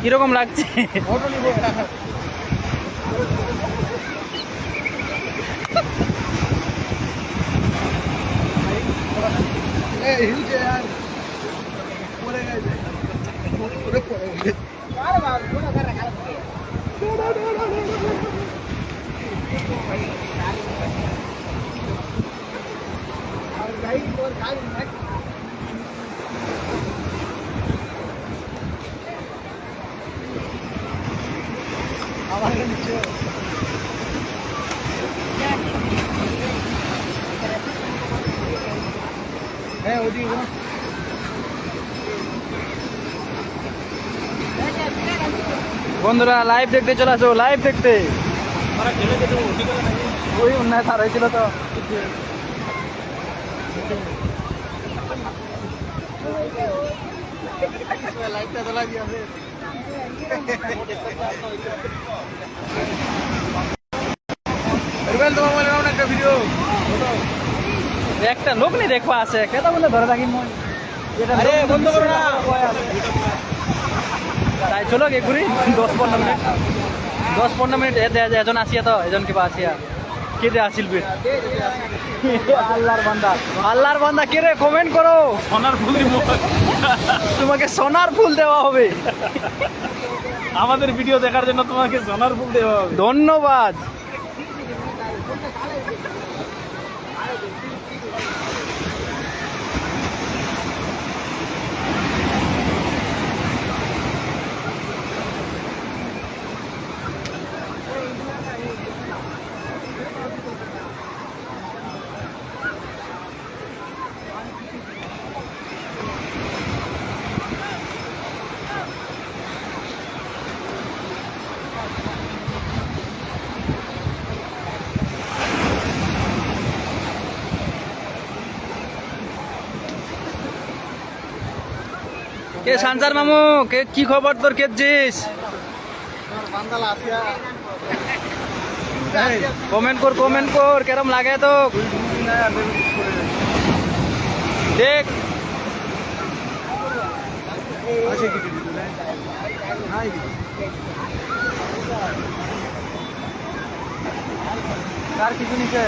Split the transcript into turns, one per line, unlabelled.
কিরকম লাগছে? বন্ধুরা লাইভ দেখতে চলে আসো, লাইভ দেখতে। ওই উন্নয় সার হয়েছিল তো। একটা লোক নেই দেখবা আছে কেটা বলে ধরে থাকি মই বন্ধ করো না। তাই চলো গে ঘুরি 10-15 মিনিট এজন আসিয়া তো এজন কিবা আসিয়া কে দে আসিল বিট আল্লাহর বান্দা কে রে? কমেন্ট করো। সোনার ফুল দিব, তোমাকে সোনার ফুল দেওয়া হবে। আমাদের ভিডিও দেখার জন্য তোমাকে সোনার ফুল দেওয়া হবে। ধন্যবাদ। কে সানজার মামু কে কি খবর তোর? কেজিস কমেন্ট কর কেরম লাগে তো দেখ। কার কিছু নিচে?